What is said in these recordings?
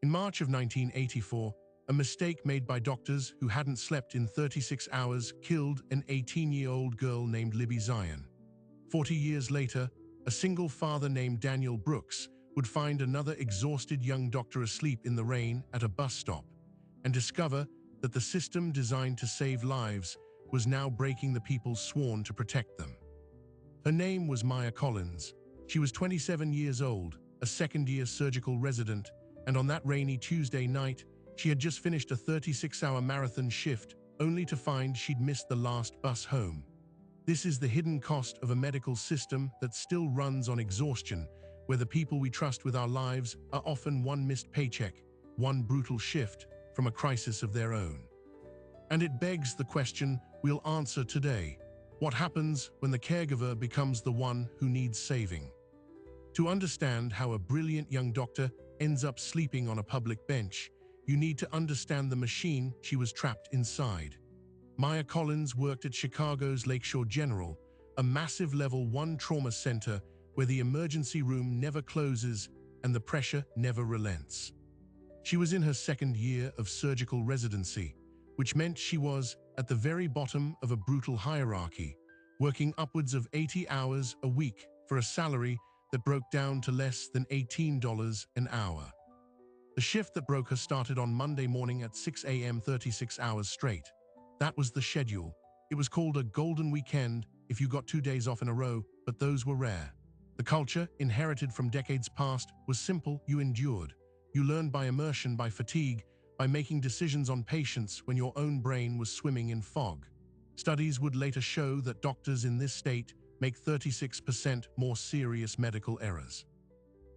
In March of 1984, a mistake made by doctors who hadn't slept in 36 hours killed an 18-year-old girl named Libby Zion. 40 years later, a single father named Daniel Brooks would find another exhausted young doctor asleep in the rain at a bus stop and discover that the system designed to save lives was now breaking the people sworn to protect them. Her name was Maya Collins. She was 27 years old, a second-year surgical resident, and on that rainy Tuesday night, she had just finished a 36-hour marathon shift, only to find she'd missed the last bus home. This is the hidden cost of a medical system that still runs on exhaustion, where the people we trust with our lives are often one missed paycheck, one brutal shift from a crisis of their own. And it begs the question we'll answer today. What happens when the caregiver becomes the one who needs saving? To understand how a brilliant young doctor ends up sleeping on a public bench, you need to understand the machine she was trapped inside. Maya Collins worked at Chicago's Lakeshore General, a massive Level 1 trauma center where the emergency room never closes and the pressure never relents. She was in her second year of surgical residency, which meant she was at the very bottom of a brutal hierarchy, working upwards of 80 hours a week for a salary that broke down to less than $18 an hour. The shift that broke her started on Monday morning at 6 a.m. 36 hours straight. That was the schedule. It was called a golden weekend if you got 2 days off in a row, but those were rare. The culture, inherited from decades past, was simple: you endured. You learned by immersion, by fatigue, by making decisions on patients when your own brain was swimming in fog. Studies would later show that doctors in this state make 36% more serious medical errors.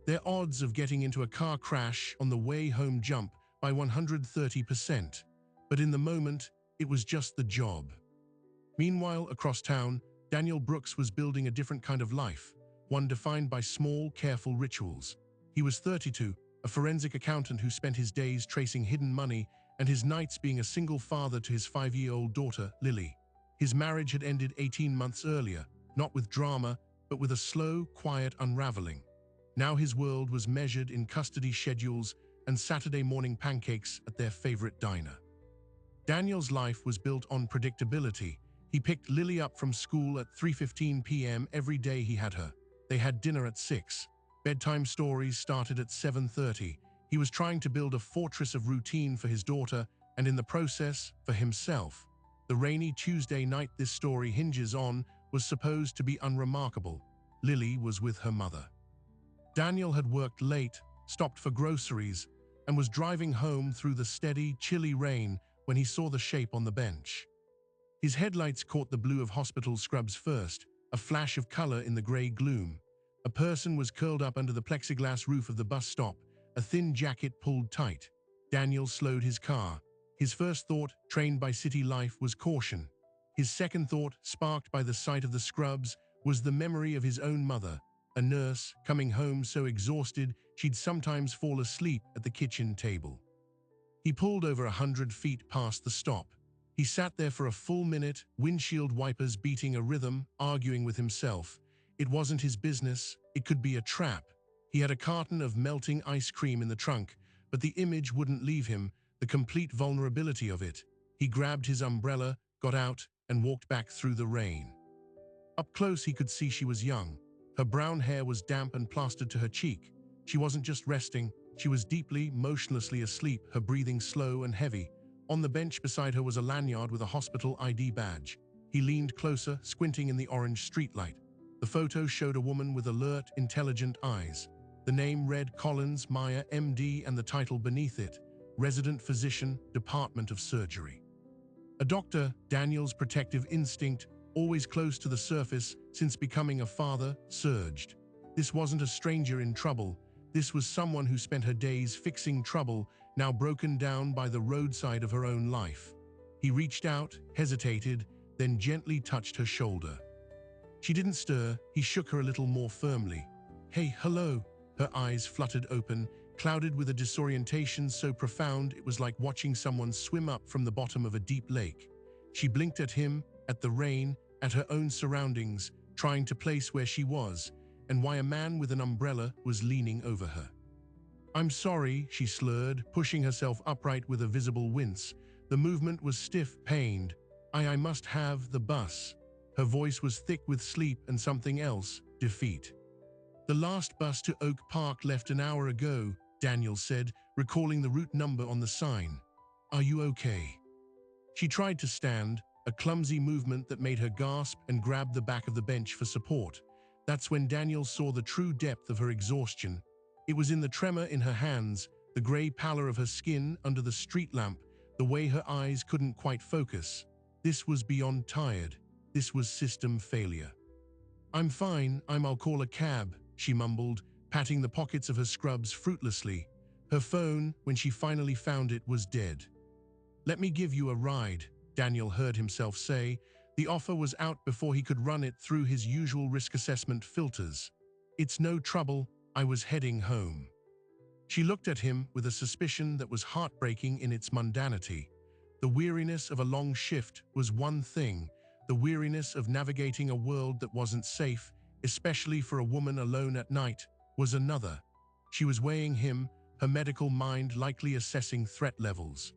Their odds of getting into a car crash on the way home jump by 130%. But in the moment, it was just the job. Meanwhile, across town, Daniel Brooks was building a different kind of life, one defined by small, careful rituals. He was 32, a forensic accountant who spent his days tracing hidden money and his nights being a single father to his 5-year-old daughter, Lily. His marriage had ended 18 months earlier, not with drama, but with a slow, quiet unraveling. Now his world was measured in custody schedules and Saturday morning pancakes at their favorite diner. Daniel's life was built on predictability. He picked Lily up from school at 3:15 p.m. every day he had her. They had dinner at 6. Bedtime stories started at 7:30. He was trying to build a fortress of routine for his daughter and in the process, for himself. The rainy Tuesday night this story hinges on was supposed to be unremarkable. Lily was with her mother. Daniel had worked late, stopped for groceries, and was driving home through the steady, chilly rain when he saw the shape on the bench. His headlights caught the blue of hospital scrubs first, a flash of color in the gray gloom. A person was curled up under the plexiglass roof of the bus stop, a thin jacket pulled tight. Daniel slowed his car. His first thought, trained by city life, was caution. His second thought, sparked by the sight of the scrubs, was the memory of his own mother, a nurse coming home so exhausted she'd sometimes fall asleep at the kitchen table. He pulled over 100 feet past the stop. He sat there for a full minute, windshield wipers beating a rhythm, arguing with himself. It wasn't his business. It could be a trap. He had a carton of melting ice cream in the trunk, but the image wouldn't leave him, the complete vulnerability of it. He grabbed his umbrella, got out, and walked back through the rain. Up close, he could see she was young. Her brown hair was damp and plastered to her cheek. She wasn't just resting, she was deeply, motionlessly asleep, her breathing slow and heavy. On the bench beside her was a lanyard with a hospital ID badge. He leaned closer, squinting in the orange streetlight. The photo showed a woman with alert, intelligent eyes. The name read Collins, Maya, MD, and the title beneath it, Resident Physician, Department of Surgery. A doctor, Daniel's protective instinct, always close to the surface since becoming a father, surged. This wasn't a stranger in trouble. This was someone who spent her days fixing trouble, now broken down by the roadside of her own life. He reached out, hesitated, then gently touched her shoulder. She didn't stir. He shook her a little more firmly. "Hey, hello." Her eyes fluttered open, clouded with a disorientation so profound it was like watching someone swim up from the bottom of a deep lake. She blinked at him, at the rain, at her own surroundings, trying to place where she was, and why a man with an umbrella was leaning over her. I'm sorry, she slurred, pushing herself upright with a visible wince. The movement was stiff, pained. I must have the bus. Her voice was thick with sleep and something else, defeat. The last bus to Oak Park left an hour ago, Daniel said, recalling the route number on the sign. Are you okay? She tried to stand, a clumsy movement that made her gasp and grab the back of the bench for support. That's when Daniel saw the true depth of her exhaustion. It was in the tremor in her hands, the gray pallor of her skin under the street lamp, the way her eyes couldn't quite focus. This was beyond tired. This was system failure. I'm fine, I'll call a cab, she mumbled, patting the pockets of her scrubs fruitlessly. Her phone, when she finally found it, was dead. Let me give you a ride, Daniel heard himself say. The offer was out before he could run it through his usual risk assessment filters. It's no trouble, I was heading home. She looked at him with a suspicion that was heartbreaking in its mundanity. The weariness of a long shift was one thing, the weariness of navigating a world that wasn't safe, especially for a woman alone at night, was another. She was weighing him, her medical mind likely assessing threat levels.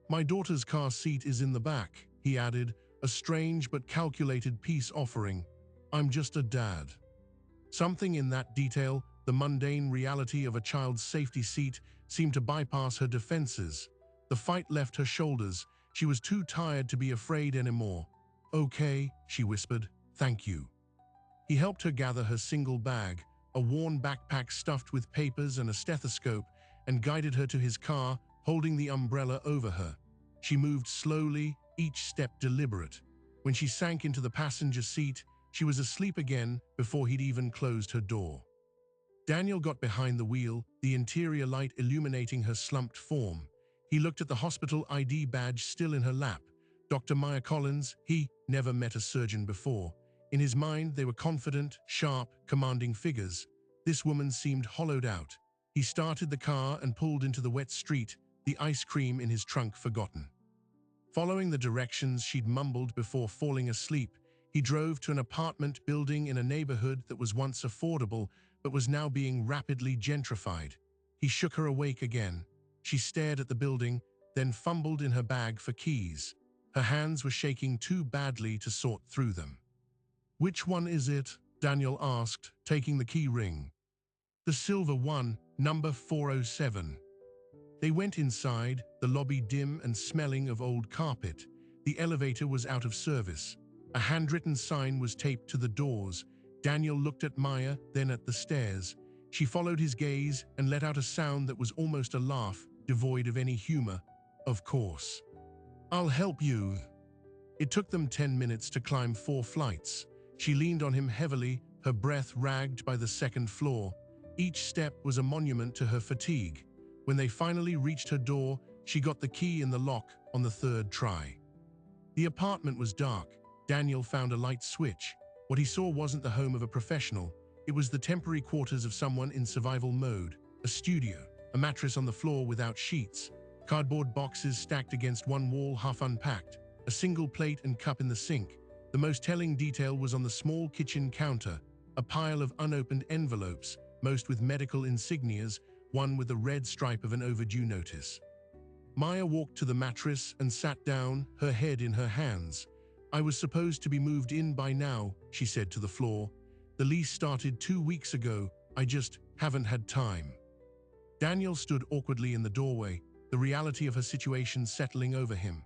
My daughter's car seat is in the back, he added, a strange but calculated peace offering. I'm just a dad. Something in that detail, the mundane reality of a child's safety seat, seemed to bypass her defenses. The fight left her shoulders. She was too tired to be afraid anymore. Okay, she whispered, thank you. He helped her gather her single bag, a worn backpack stuffed with papers and a stethoscope, and guided her to his car, holding the umbrella over her. She moved slowly, each step deliberate. When she sank into the passenger seat, she was asleep again before he'd even closed her door. Daniel got behind the wheel, the interior light illuminating her slumped form. He looked at the hospital ID badge still in her lap. Dr. Maya Collins, he never met a surgeon before. In his mind, they were confident, sharp, commanding figures. This woman seemed hollowed out. He started the car and pulled into the wet street, the ice cream in his trunk forgotten. Following the directions she'd mumbled before falling asleep, he drove to an apartment building in a neighborhood that was once affordable but was now being rapidly gentrified. He shook her awake again. She stared at the building, then fumbled in her bag for keys. Her hands were shaking too badly to sort through them. Which one is it? Daniel asked, taking the key ring. The silver one, number 407. They went inside, the lobby dim and smelling of old carpet. The elevator was out of service. A handwritten sign was taped to the doors. Daniel looked at Maya, then at the stairs. She followed his gaze and let out a sound that was almost a laugh, devoid of any humor. Of course. I'll help you. It took them 10 minutes to climb 4 flights. She leaned on him heavily, her breath ragged by the second floor. Each step was a monument to her fatigue. When they finally reached her door, she got the key in the lock on the 3rd try. The apartment was dark. Daniel found a light switch. What he saw wasn't the home of a professional. It was the temporary quarters of someone in survival mode. A studio, a mattress on the floor without sheets, cardboard boxes stacked against one wall half unpacked, a single plate and cup in the sink. The most telling detail was on the small kitchen counter, a pile of unopened envelopes, most with medical insignias, one with the red stripe of an overdue notice. Maya walked to the mattress and sat down, her head in her hands. I was supposed to be moved in by now, she said to the floor. The lease started 2 weeks ago. I just haven't had time. Daniel stood awkwardly in the doorway, the reality of her situation settling over him.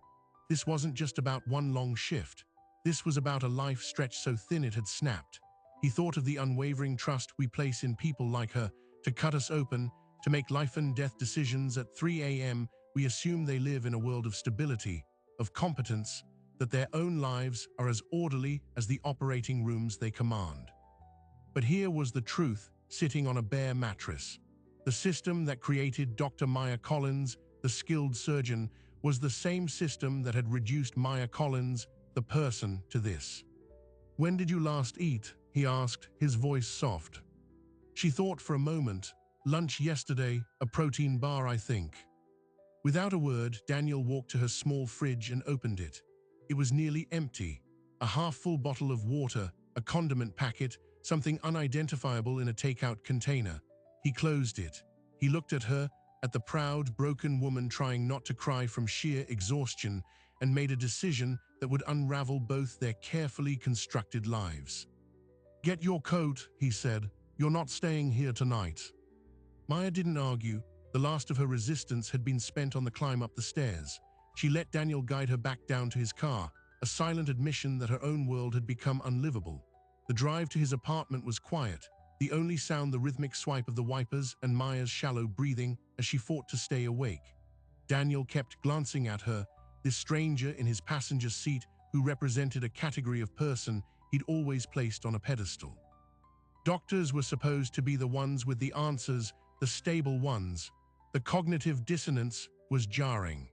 This wasn't just about one long shift. This was about a life stretched so thin it had snapped. He thought of the unwavering trust we place in people like her, to cut us open, to make life and death decisions at 3 a.m. We assume they live in a world of stability, of competence, that their own lives are as orderly as the operating rooms they command. But here was the truth, sitting on a bare mattress. The system that created Dr. Maya Collins, the skilled surgeon, was the same system that had reduced Maya Collins, the person, to this. When did you last eat? He asked, his voice soft. She thought for a moment. Lunch yesterday, a protein bar, I think. Without a word, Daniel walked to her small fridge and opened it. It was nearly empty. A half-full bottle of water, a condiment packet, something unidentifiable in a takeout container. He closed it. He looked at her, at the proud, broken woman trying not to cry from sheer exhaustion, and made a decision that would unravel both their carefully constructed lives. "Get your coat," he said. "You're not staying here tonight." Maya didn't argue. The last of her resistance had been spent on the climb up the stairs. She let Daniel guide her back down to his car, a silent admission that her own world had become unlivable. The drive to his apartment was quiet, the only sound the rhythmic swipe of the wipers and Maya's shallow breathing as she fought to stay awake. Daniel kept glancing at her, this stranger in his passenger seat who represented a category of person he'd always placed on a pedestal. Doctors were supposed to be the ones with the answers, the stable ones. The cognitive dissonance was jarring.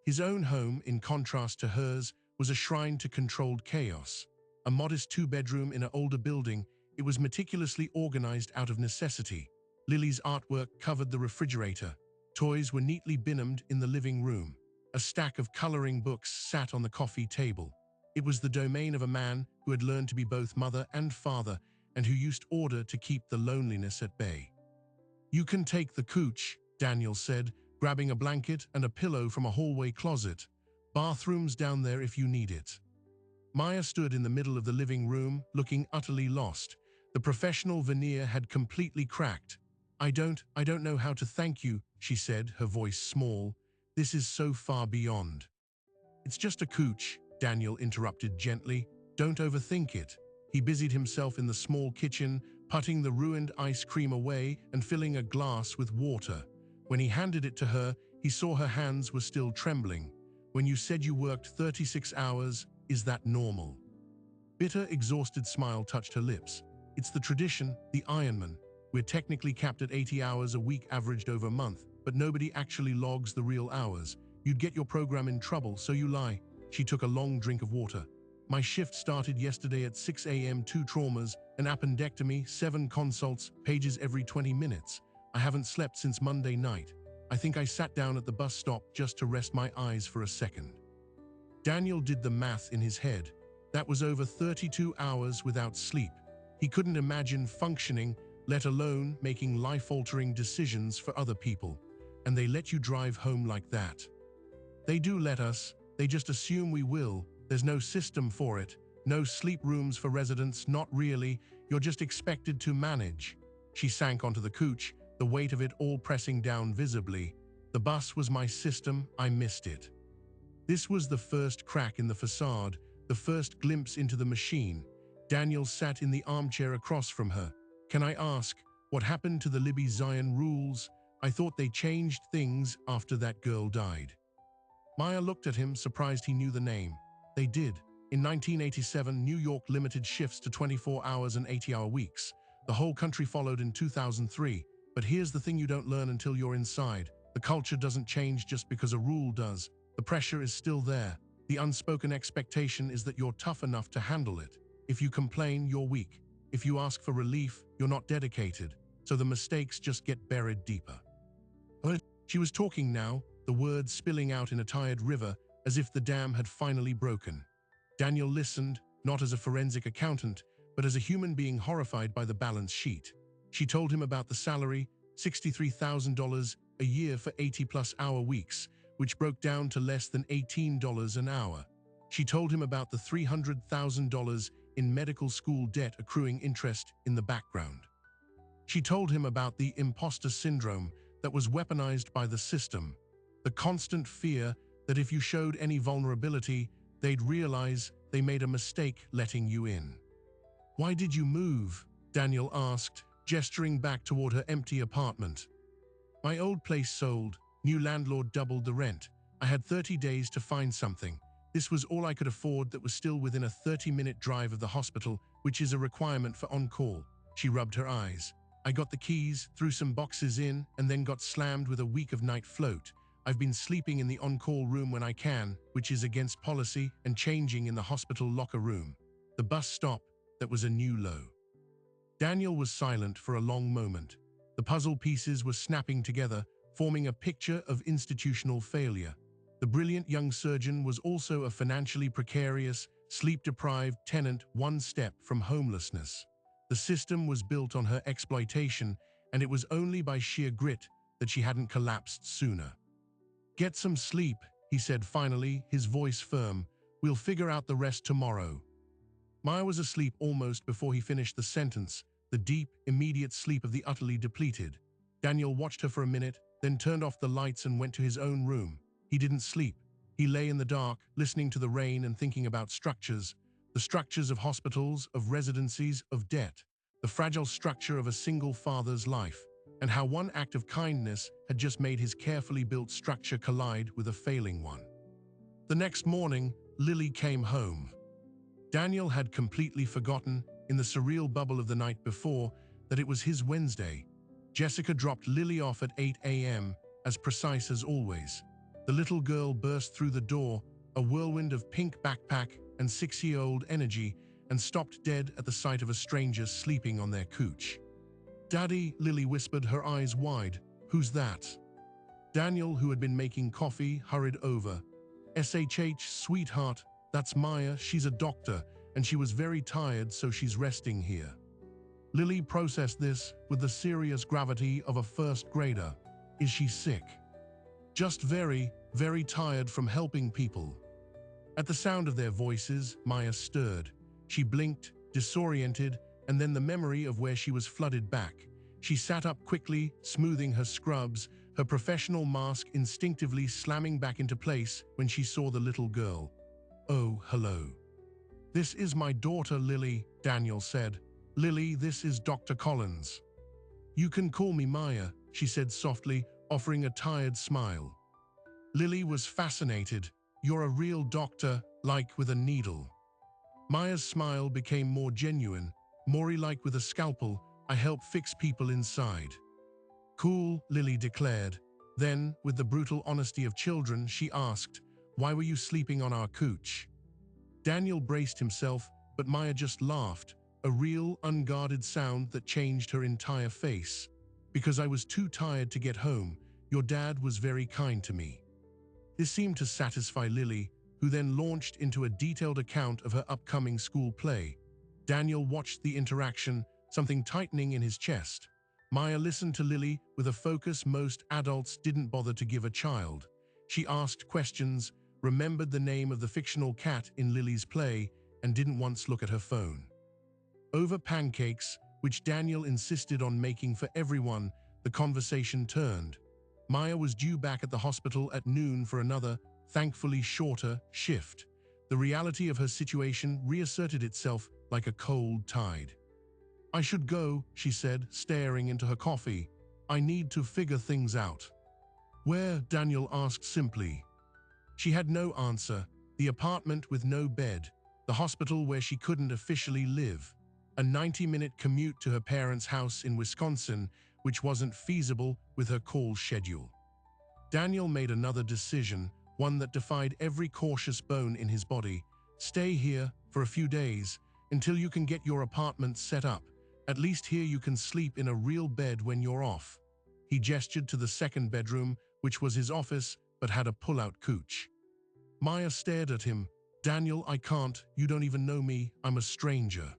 His own home, in contrast to hers, was a shrine to controlled chaos. A modest two-bedroom in an older building, it was meticulously organized out of necessity. Lily's artwork covered the refrigerator. Toys were neatly binomed in the living room. A stack of coloring books sat on the coffee table. It was the domain of a man who had learned to be both mother and father, and who used order to keep the loneliness at bay. "You can take the cooch," Daniel said, grabbing a blanket and a pillow from a hallway closet. "Bathroom's down there if you need it." Maya stood in the middle of the living room, looking utterly lost. The professional veneer had completely cracked. I don't know how to thank you," she said, her voice small. "This is so far beyond." "It's just a cooch," Daniel interrupted gently. "Don't overthink it." He busied himself in the small kitchen, putting the ruined ice cream away and filling a glass with water. When he handed it to her, he saw her hands were still trembling. "When you said you worked 36 hours, is that normal?" Bitter, exhausted smile touched her lips. "It's the tradition, the Ironman. We're technically capped at 80 hours a week averaged over a month, but nobody actually logs the real hours. You'd get your program in trouble, so you lie." She took a long drink of water. "My shift started yesterday at 6 a.m. 2 traumas, an appendectomy, 7 consults, pages every 20 minutes. I haven't slept since Monday night. I think I sat down at the bus stop just to rest my eyes for a second." Daniel did the math in his head. That was over 32 hours without sleep. He couldn't imagine functioning, let alone making life-altering decisions for other people. And they let you drive home like that. "They do let us. They just assume we will. There's no system for it. No sleep rooms for residents, not really. You're just expected to manage." She sank onto the couch, the weight of it all pressing down visibly. "The bus was my system. I missed it." This was the first crack in the facade, the first glimpse into the machine. Daniel sat in the armchair across from her. "Can I ask, what happened to the Libby Zion rules? I thought they changed things after that girl died." Maya looked at him, surprised he knew the name. "They did. In 1987, New York limited shifts to 24 hours and 80-hour weeks. The whole country followed in 2003. But here's the thing you don't learn until you're inside. The culture doesn't change just because a rule does. The pressure is still there. The unspoken expectation is that you're tough enough to handle it. If you complain, you're weak. If you ask for relief, you're not dedicated. So the mistakes just get buried deeper." She was talking now, the words spilling out in a tired river, as if the dam had finally broken. Daniel listened, not as a forensic accountant, but as a human being horrified by the balance sheet. She told him about the salary, $63,000 a year for 80-plus hour weeks, which broke down to less than $18 an hour. She told him about the $300,000 in medical school debt accruing interest in the background. She told him about the imposter syndrome that was weaponized by the system, the constant fear that if you showed any vulnerability, they'd realize they made a mistake letting you in. "Why did you move?" Daniel asked, gesturing back toward her empty apartment. "My old place sold. New landlord doubled the rent. I had 30 days to find something. This was all I could afford that was still within a 30-minute drive of the hospital, which is a requirement for on-call." She rubbed her eyes. "I got the keys, threw some boxes in, and then got slammed with a week of night float. I've been sleeping in the on-call room when I can, which is against policy, and changing in the hospital locker room." The bus stop, that was a new low. Daniel was silent for a long moment. The puzzle pieces were snapping together, forming a picture of institutional failure. The brilliant young surgeon was also a financially precarious, sleep-deprived tenant one step from homelessness. The system was built on her exploitation, and it was only by sheer grit that she hadn't collapsed sooner. "Get some sleep," he said finally, his voice firm. "We'll figure out the rest tomorrow." Maya was asleep almost before he finished the sentence, the deep, immediate sleep of the utterly depleted. Daniel watched her for a minute, then turned off the lights and went to his own room. He didn't sleep. He lay in the dark, listening to the rain and thinking about structures, the structures of hospitals, of residencies, of debt, the fragile structure of a single father's life, and how one act of kindness had just made his carefully built structure collide with a failing one. The next morning, Lily came home. Daniel had completely forgotten, in the surreal bubble of the night before, that it was his Wednesday. Jessica dropped Lily off at 8 a.m., as precise as always. The little girl burst through the door, a whirlwind of pink backpack and 6-year-old energy, and stopped dead at the sight of a stranger sleeping on their couch. "Daddy," Lily whispered, her eyes wide. "Who's that?" Daniel, who had been making coffee, hurried over. "SHH, sweetheart, that's Maya. She's a doctor, and she was very tired, so she's resting here." Lily processed this with the serious gravity of a first grader. "Is she sick?" "Just very, very tired from helping people." At the sound of their voices, Maya stirred. She blinked, disoriented, and then the memory of where she was flooded back. She sat up quickly, smoothing her scrubs, her professional mask instinctively slamming back into place when she saw the little girl. "Oh, hello." "This is my daughter, Lily," Daniel said. "Lily, this is Dr. Collins." "You can call me Maya," she said softly, offering a tired smile. Lily was fascinated. "You're a real doctor, like with a needle." Maya's smile became more genuine, Maury-like with a scalpel. "I help fix people inside." "Cool," Lily declared. Then, with the brutal honesty of children, she asked, "Why were you sleeping on our couch?" Daniel braced himself, but Maya just laughed, a real, unguarded sound that changed her entire face. "Because I was too tired to get home. Your dad was very kind to me." This seemed to satisfy Lily, who then launched into a detailed account of her upcoming school play. Daniel watched the interaction, something tightening in his chest. Maya listened to Lily with a focus most adults didn't bother to give a child. She asked questions, remembered the name of the fictional cat in Lily's play, and didn't once look at her phone. Over pancakes, which Daniel insisted on making for everyone, the conversation turned. Maya was due back at the hospital at noon for another, thankfully shorter, shift. The reality of her situation reasserted itself like a cold tide. "I should go," she said, staring into her coffee. "I need to figure things out." "Where?" Daniel asked simply. She had no answer. The apartment with no bed, the hospital where she couldn't officially live, a 90-minute commute to her parents' house in Wisconsin, which wasn't feasible with her call schedule. Daniel made another decision, one that defied every cautious bone in his body. "Stay here for a few days, until you can get your apartment set up. At least here you can sleep in a real bed when you're off." He gestured to the second bedroom, which was his office, but had a pull-out couch. Maya stared at him. "Daniel, I can't. You don't even know me. I'm a stranger."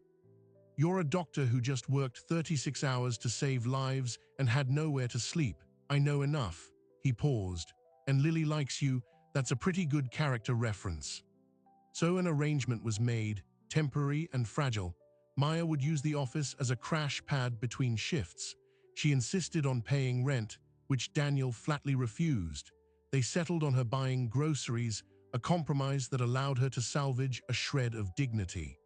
"You're a doctor who just worked 36 hours to save lives and had nowhere to sleep. I know enough." He paused. "And Lily likes you. That's a pretty good character reference." So an arrangement was made, temporary and fragile. Maya would use the office as a crash pad between shifts. She insisted on paying rent, which Daniel flatly refused. They settled on her buying groceries, a compromise that allowed her to salvage a shred of dignity.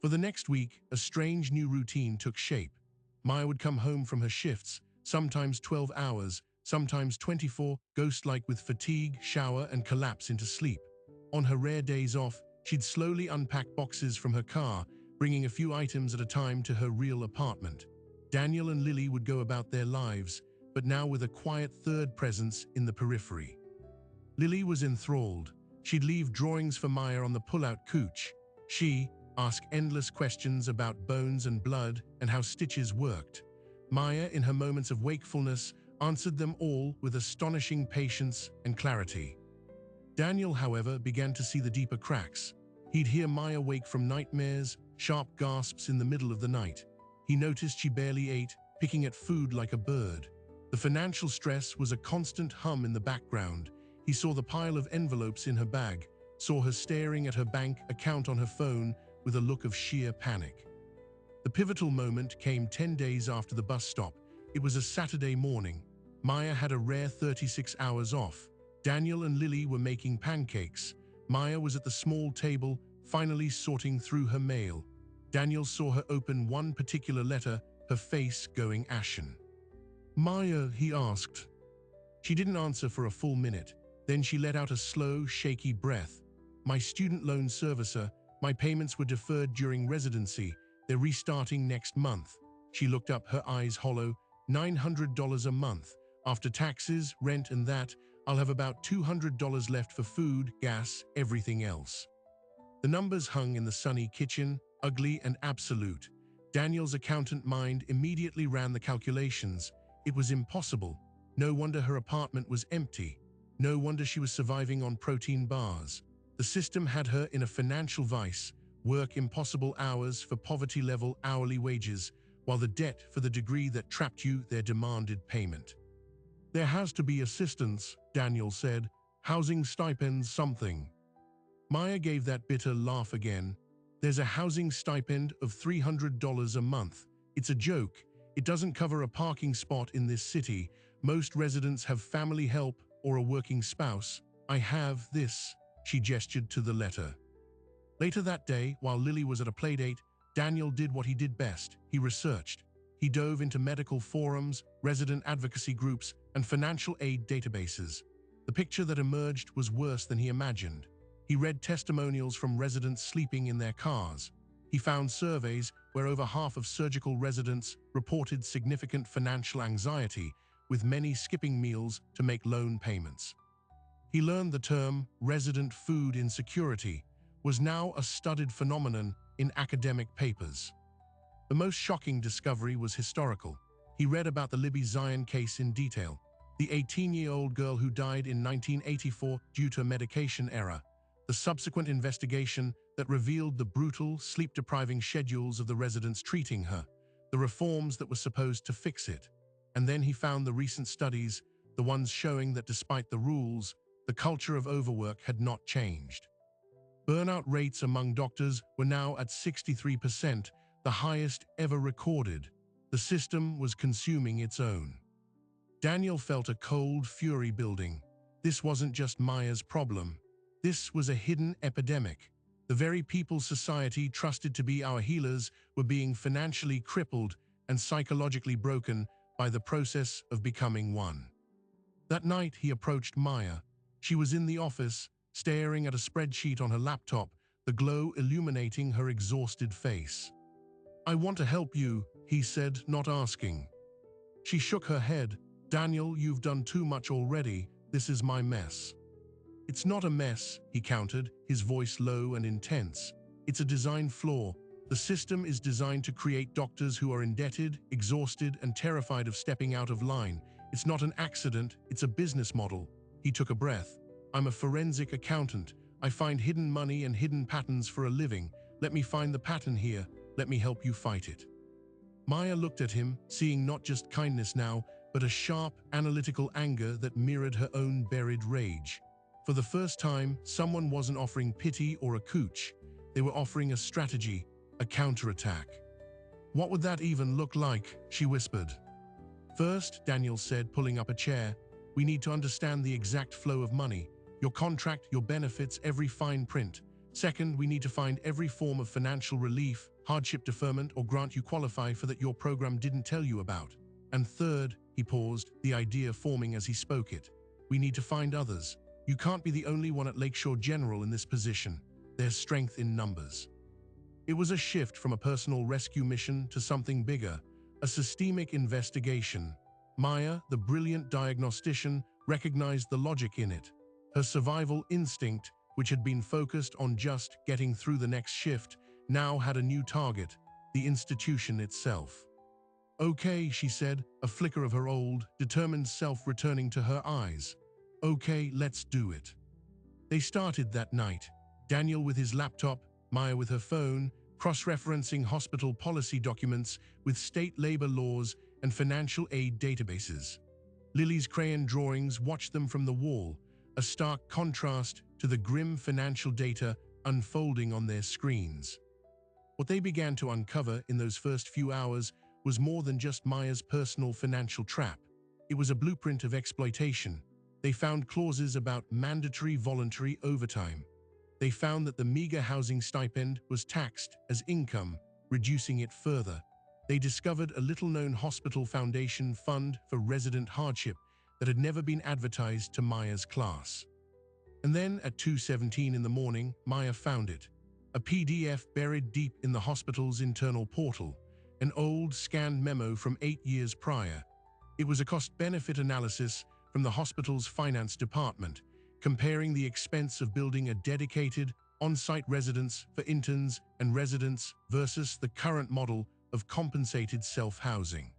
For the next week, a strange new routine took shape. Maya would come home from her shifts, sometimes 12 hours, sometimes 24, ghost-like with fatigue, shower, and collapse into sleep. On her rare days off, she'd slowly unpack boxes from her car, bringing a few items at a time to her real apartment. Daniel and Lily would go about their lives, but now with a quiet third presence in the periphery. Lily was enthralled. She'd leave drawings for Maya on the pull-out couch. She ask endless questions about bones and blood and how stitches worked. Maya, in her moments of wakefulness, answered them all with astonishing patience and clarity. Daniel, however, began to see the deeper cracks. He'd hear Maya wake from nightmares, sharp gasps in the middle of the night. He noticed she barely ate, picking at food like a bird. The financial stress was a constant hum in the background. He saw the pile of envelopes in her bag, saw her staring at her bank account on her phone with a look of sheer panic. The pivotal moment came 10 days after the bus stop. It was a Saturday morning. Maya had a rare 36 hours off. Daniel and Lily were making pancakes. Maya was at the small table, finally sorting through her mail. Daniel saw her open one particular letter, her face going ashen. "Maya," he asked. She didn't answer for a full minute. Then she let out a slow, shaky breath. "My student loan servicer, my payments were deferred during residency. They're restarting next month." She looked up, her eyes hollow. $900 a month. After taxes, rent and that, I'll have about $200 left for food, gas, everything else. The numbers hung in the sunny kitchen, ugly and absolute. Daniel's accountant mind immediately ran the calculations. It was impossible. No wonder her apartment was empty. No wonder she was surviving on protein bars. The system had her in a financial vice. Work impossible hours for poverty-level hourly wages, while the debt for the degree that trapped you there demanded payment. "There has to be assistance," Daniel said. "Housing stipends, something." Maya gave that bitter laugh again. "There's a housing stipend of $300 a month. It's a joke. It doesn't cover a parking spot in this city. Most residents have family help or a working spouse. I have this." She gestured to the letter. Later that day, while Lily was at a playdate, Daniel did what he did best. He researched. He dove into medical forums, resident advocacy groups, and financial aid databases. The picture that emerged was worse than he imagined. He read testimonials from residents sleeping in their cars. He found surveys where over half of surgical residents reported significant financial anxiety, with many skipping meals to make loan payments. He learned the term resident food insecurity was now a studied phenomenon in academic papers. The most shocking discovery was historical. He read about the Libby Zion case in detail, the 18-year-old girl who died in 1984 due to a medication error, the subsequent investigation that revealed the brutal, sleep-depriving schedules of the residents treating her, the reforms that were supposed to fix it. And then he found the recent studies, the ones showing that despite the rules, the culture of overwork had not changed. Burnout rates among doctors were now at 63%, the highest ever recorded. The system was consuming its own. Daniel felt a cold fury building. This wasn't just Maya's problem. This was a hidden epidemic. The very people society trusted to be our healers were being financially crippled and psychologically broken by the process of becoming one. That night he approached Maya. She was in the office, staring at a spreadsheet on her laptop, the glow illuminating her exhausted face. "I want to help you," he said, not asking. She shook her head. "Daniel, you've done too much already. This is my mess." "It's not a mess," he countered, his voice low and intense. "It's a design flaw. The system is designed to create doctors who are indebted, exhausted, and terrified of stepping out of line. It's not an accident, it's a business model." He took a breath. "I'm a forensic accountant. I find hidden money and hidden patterns for a living. Let me find the pattern here. Let me help you fight it." Maya looked at him, seeing not just kindness now, but a sharp, analytical anger that mirrored her own buried rage. For the first time, someone wasn't offering pity or a cooch. They were offering a strategy, a counterattack. "What would that even look like?" she whispered. "First," Daniel said, pulling up a chair, "we need to understand the exact flow of money. Your contract, your benefits, every fine print. Second, we need to find every form of financial relief, hardship deferment, or grant you qualify for that your program didn't tell you about. And third," he paused, the idea forming as he spoke it, "we need to find others. You can't be the only one at Lakeshore General in this position. There's strength in numbers." It was a shift from a personal rescue mission to something bigger, a systemic investigation. Maya, the brilliant diagnostician, recognized the logic in it. Her survival instinct, which had been focused on just getting through the next shift, now had a new target, the institution itself. "Okay," she said, a flicker of her old, determined self returning to her eyes. "Okay, let's do it." They started that night, Daniel with his laptop, Maya with her phone, cross-referencing hospital policy documents with state labor laws and financial aid databases. Lily's crayon drawings watched them from the wall, a stark contrast to the grim financial data unfolding on their screens. What they began to uncover in those first few hours was more than just Maya's personal financial trap. It was a blueprint of exploitation. They found clauses about mandatory voluntary overtime. They found that the meager housing stipend was taxed as income, reducing it further. They discovered a little-known hospital foundation fund for resident hardship that had never been advertised to Maya's class. And then, at 2:17 in the morning, Maya found it. A PDF buried deep in the hospital's internal portal, an old scanned memo from 8 years prior. It was a cost-benefit analysis from the hospital's finance department, comparing the expense of building a dedicated, on-site residence for interns and residents versus the current model of compensated self-housing.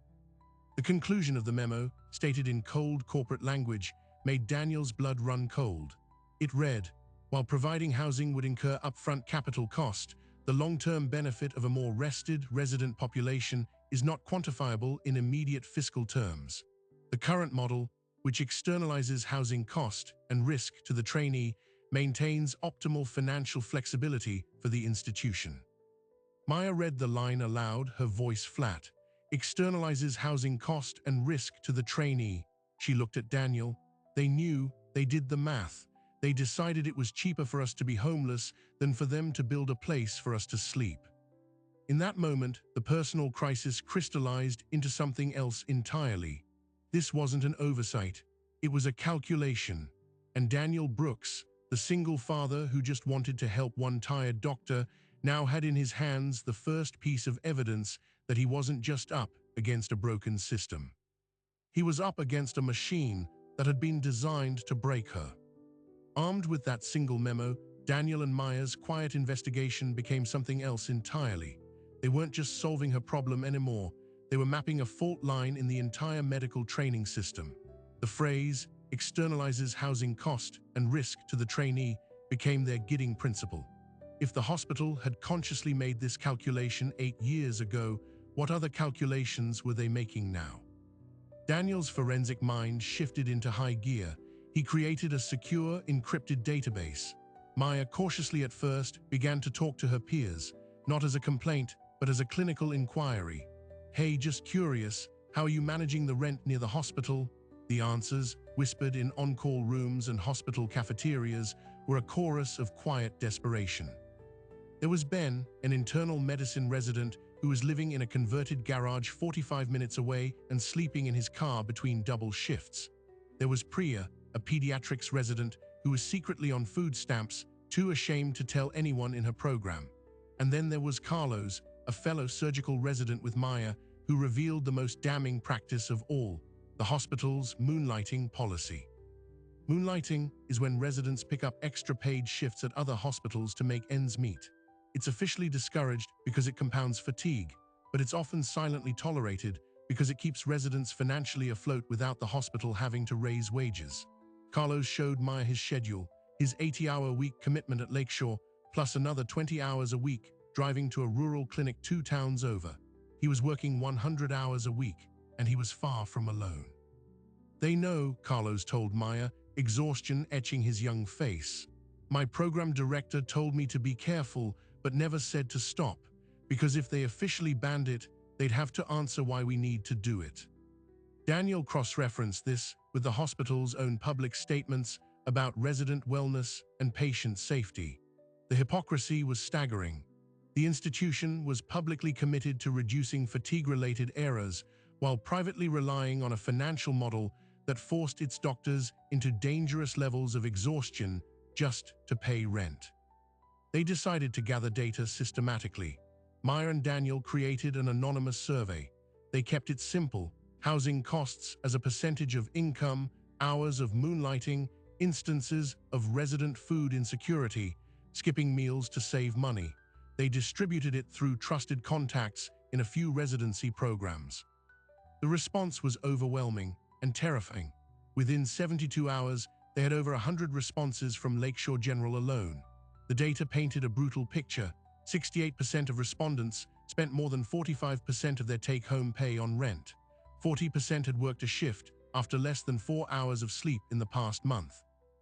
The conclusion of the memo, stated in cold corporate language, made Daniel's blood run cold. It read, "While providing housing would incur upfront capital cost, the long-term benefit of a more rested resident population is not quantifiable in immediate fiscal terms. The current model, which externalizes housing cost and risk to the trainee, maintains optimal financial flexibility for the institution." Maya read the line aloud, her voice flat. "Externalizes housing cost and risk to the trainee." She looked at Daniel. They knew, they did the math. They decided it was cheaper for us to be homeless than for them to build a place for us to sleep. In that moment, the personal crisis crystallized into something else entirely. This wasn't an oversight. It was a calculation. And Daniel Brooks, the single father who just wanted to help one tired doctor, now had in his hands the first piece of evidence that he wasn't just up against a broken system. He was up against a machine that had been designed to break her. Armed with that single memo, Daniel and Maya's quiet investigation became something else entirely. They weren't just solving her problem anymore. They were mapping a fault line in the entire medical training system. The phrase, "externalizes housing cost and risk to the trainee," became their guiding principle. If the hospital had consciously made this calculation 8 years ago, what other calculations were they making now? Daniel's forensic mind shifted into high gear. He created a secure, encrypted database. Maya, cautiously at first, began to talk to her peers, not as a complaint, but as a clinical inquiry. "Hey, just curious, how are you managing the rent near the hospital?" The answers, whispered in on-call rooms and hospital cafeterias, were a chorus of quiet desperation. There was Ben, an internal medicine resident who was living in a converted garage 45 minutes away and sleeping in his car between double shifts. There was Priya, a pediatrics resident who was secretly on food stamps, too ashamed to tell anyone in her program. And then there was Carlos, a fellow surgical resident with Maya, who revealed the most damning practice of all, the hospital's moonlighting policy. Moonlighting is when residents pick up extra paid shifts at other hospitals to make ends meet. It's officially discouraged because it compounds fatigue, but it's often silently tolerated because it keeps residents financially afloat without the hospital having to raise wages. Carlos showed Maya his schedule, his 80-hour-a-week commitment at Lakeshore, plus another 20 hours a week, driving to a rural clinic 2 towns over. He was working 100 hours a week, and he was far from alone. "They know," Carlos told Maya, exhaustion etching his young face. "My program director told me to be careful, but never said to stop, because if they officially banned it, they'd have to answer why we need to do it." Daniel cross-referenced this with the hospital's own public statements about resident wellness and patient safety. The hypocrisy was staggering. The institution was publicly committed to reducing fatigue-related errors while privately relying on a financial model that forced its doctors into dangerous levels of exhaustion just to pay rent. They decided to gather data systematically. Maya and Daniel created an anonymous survey. They kept it simple: housing costs as a percentage of income, hours of moonlighting, instances of resident food insecurity, skipping meals to save money. They distributed it through trusted contacts in a few residency programs. The response was overwhelming and terrifying. Within 72 hours, they had over 100 responses from Lakeshore General alone. The data painted a brutal picture. 68% of respondents spent more than 45% of their take-home pay on rent. 40% had worked a shift after less than 4 hours of sleep in the past month.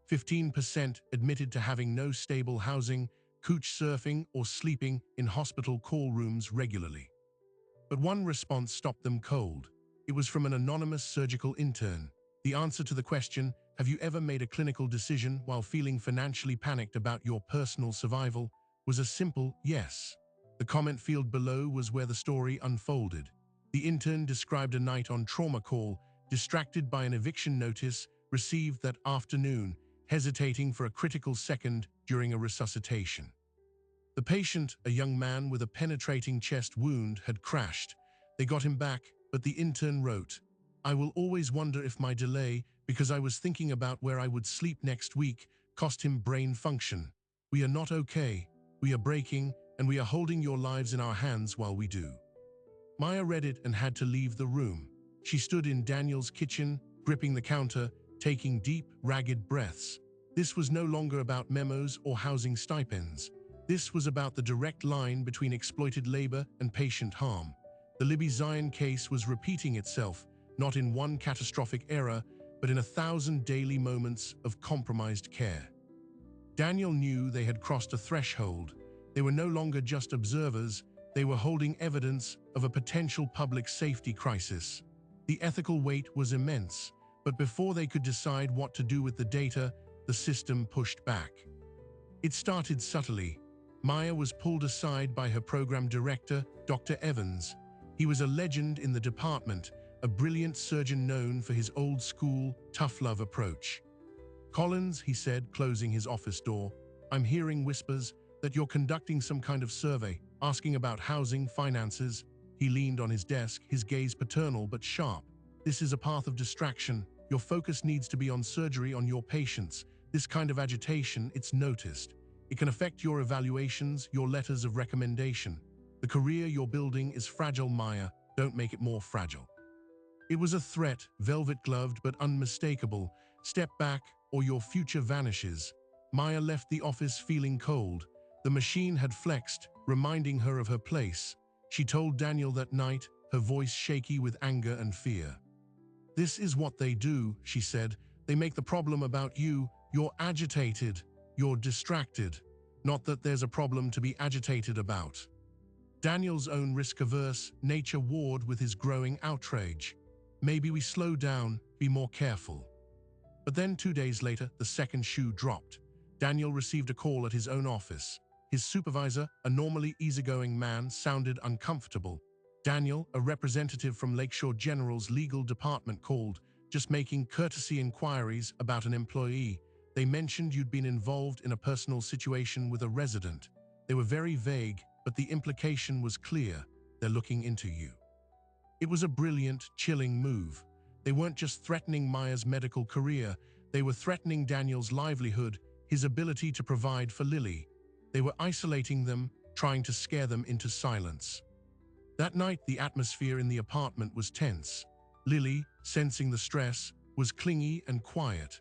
15% admitted to having no stable housing, couch surfing, or sleeping in hospital call rooms regularly. But one response stopped them cold. It was from an anonymous surgical intern. The answer to the question, "Have you ever made a clinical decision while feeling financially panicked about your personal survival?" was a simple yes. The comment field below was where the story unfolded. The intern described a night on trauma call, distracted by an eviction notice received that afternoon, hesitating for a critical second during a resuscitation. The patient, a young man with a penetrating chest wound, had crashed. They got him back, but the intern wrote, "I will always wonder if my delay, because I was thinking about where I would sleep next week, cost him brain function. We are not okay. We are breaking, and we are holding your lives in our hands while we do." Maya read it and had to leave the room. She stood in Daniel's kitchen, gripping the counter, taking deep, ragged breaths. This was no longer about memos or housing stipends. This was about the direct line between exploited labor and patient harm. The Libby Zion case was repeating itself, not in one catastrophic error, but in 1,000 daily moments of compromised care. Daniel knew they had crossed a threshold. They were no longer just observers, they were holding evidence of a potential public safety crisis. The ethical weight was immense, but before they could decide what to do with the data, the system pushed back. It started subtly. Maya was pulled aside by her program director, Dr. Evans. He was a legend in the department, a brilliant surgeon known for his old-school, tough-love approach. "Collins," he said, closing his office door, "I'm hearing whispers that you're conducting some kind of survey, asking about housing, finances." He leaned on his desk, his gaze paternal but sharp. "This is a path of distraction. Your focus needs to be on surgery, on your patients. This kind of agitation, it's noticed. It can affect your evaluations, your letters of recommendation. The career you're building is fragile, Maya. Don't make it more fragile." It was a threat, velvet-gloved but unmistakable. "Step back, or your future vanishes." Maya left the office feeling cold. The machine had flexed, reminding her of her place. She told Daniel that night, her voice shaky with anger and fear. "This is what they do," she said. "They make the problem about you. You're agitated. You're distracted. Not that there's a problem to be agitated about." Daniel's own risk-averse nature warred with his growing outrage. "Maybe we slow down, be more careful." But then 2 days later, the second shoe dropped. Daniel received a call at his own office. His supervisor, a normally easygoing man, sounded uncomfortable. "Daniel, a representative from Lakeshore General's legal department called, just making courtesy inquiries about an employee. They mentioned you'd been involved in a personal situation with a resident. They were very vague, but the implication was clear. They're looking into you." It was a brilliant, chilling move. They weren't just threatening Maya's medical career, they were threatening Daniel's livelihood, his ability to provide for Lily. They were isolating them, trying to scare them into silence. That night, the atmosphere in the apartment was tense. Lily, sensing the stress, was clingy and quiet.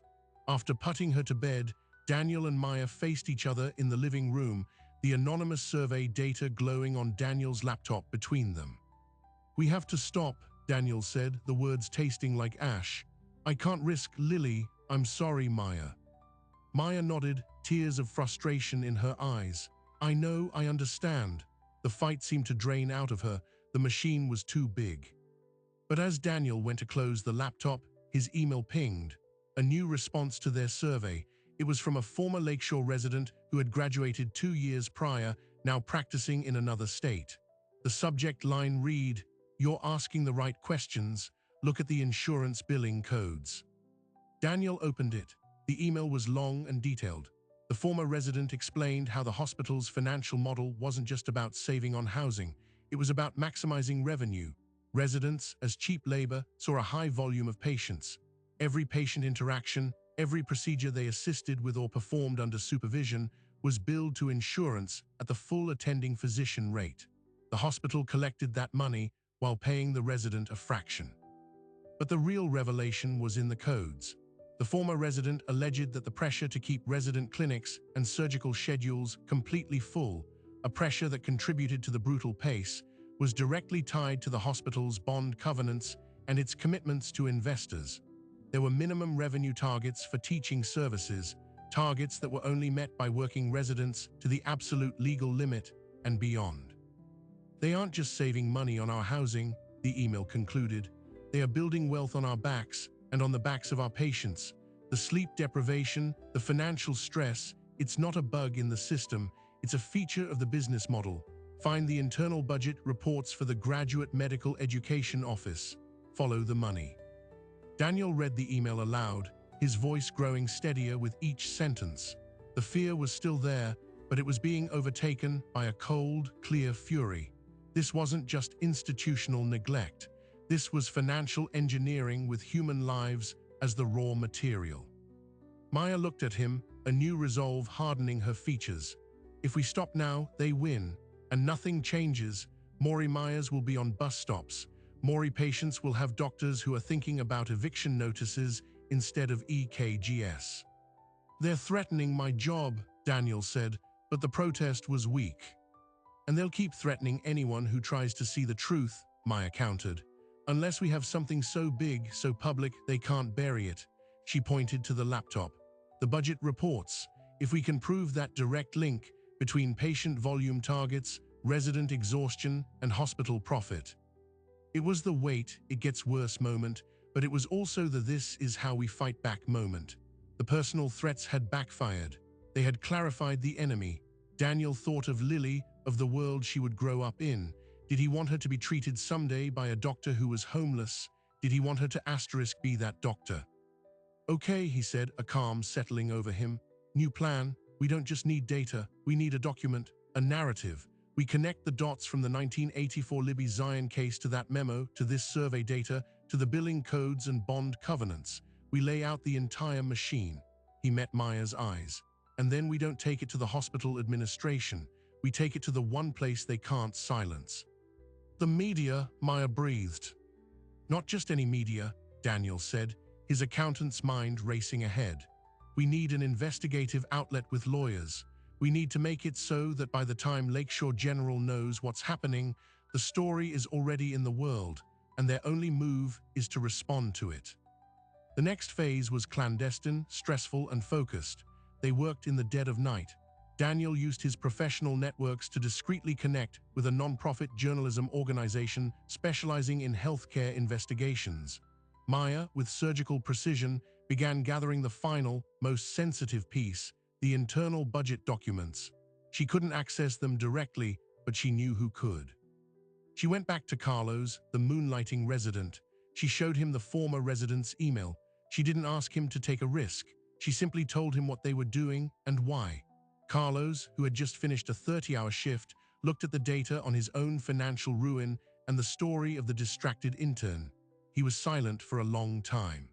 After putting her to bed, Daniel and Maya faced each other in the living room, the anonymous survey data glowing on Daniel's laptop between them. "We have to stop," Daniel said, the words tasting like ash. "I can't risk Lily. I'm sorry, Maya." Maya nodded, tears of frustration in her eyes. "I know, I understand." The fight seemed to drain out of her. The machine was too big. But as Daniel went to close the laptop, his email pinged. A new response to their survey. It was from a former Lakeshore resident who had graduated 2 years prior, now practicing in another state. The subject line read, "You're asking the right questions. Look at the insurance billing codes." Daniel opened it. The email was long and detailed. The former resident explained how the hospital's financial model wasn't just about saving on housing. It was about maximizing revenue. Residents, as cheap labor, saw a high volume of patients. Every patient interaction, every procedure they assisted with or performed under supervision was billed to insurance at the full attending physician rate. The hospital collected that money while paying the resident a fraction. But the real revelation was in the codes. The former resident alleged that the pressure to keep resident clinics and surgical schedules completely full, a pressure that contributed to the brutal pace, was directly tied to the hospital's bond covenants and its commitments to investors. There were minimum revenue targets for teaching services, targets that were only met by working residents to the absolute legal limit and beyond. They aren't just saving money on our housing, the email concluded. They are building wealth on our backs and on the backs of our patients. The sleep deprivation, the financial stress, it's not a bug in the system, it's a feature of the business model. Find the internal budget reports for the Graduate Medical Education Office. Follow the money. Daniel read the email aloud, his voice growing steadier with each sentence. The fear was still there, but it was being overtaken by a cold, clear fury. This wasn't just institutional neglect. This was financial engineering with human lives as the raw material. Maya looked at him, a new resolve hardening her features. If we stop now, they win, and nothing changes. Maury Myers will be on bus stops. Maury patients will have doctors who are thinking about eviction notices instead of EKGS. They're threatening my job, Daniel said, but the protest was weak. And they'll keep threatening anyone who tries to see the truth, Maya countered. Unless we have something so big, so public, they can't bury it. She pointed to the laptop. The budget reports. If we can prove that direct link between patient volume targets, resident exhaustion, and hospital profit. It was the wait, it gets worse moment, but it was also the this is how we fight back moment. The personal threats had backfired. They had clarified the enemy. Daniel thought of Lily, of the world she would grow up in. Did he want her to be treated someday by a doctor who was homeless? Did he want her to be that doctor? Okay, he said, a calm settling over him. New plan. We don't just need data. We need a document, a narrative. We connect the dots from the 1984 Libby Zion case to that memo, to this survey data, to the billing codes and bond covenants. We lay out the entire machine. He met Maya's eyes. And then we don't take it to the hospital administration. We take it to the one place they can't silence. The media, Maya breathed. Not just any media, Daniel said, his accountant's mind racing ahead. We need an investigative outlet with lawyers. We need to make it so that by the time Lakeshore General knows what's happening, the story is already in the world, and their only move is to respond to it. The next phase was clandestine, stressful, and focused. They worked in the dead of night. Daniel used his professional networks to discreetly connect with a non-profit journalism organization specializing in healthcare investigations. Maya, with surgical precision, began gathering the final, most sensitive piece, the internal budget documents. She couldn't access them directly, but she knew who could. She went back to Carlos, the moonlighting resident. She showed him the former resident's email. She didn't ask him to take a risk. She simply told him what they were doing and why. Carlos, who had just finished a 30-hour shift, looked at the data on his own financial ruin and the story of the distracted intern. He was silent for a long time.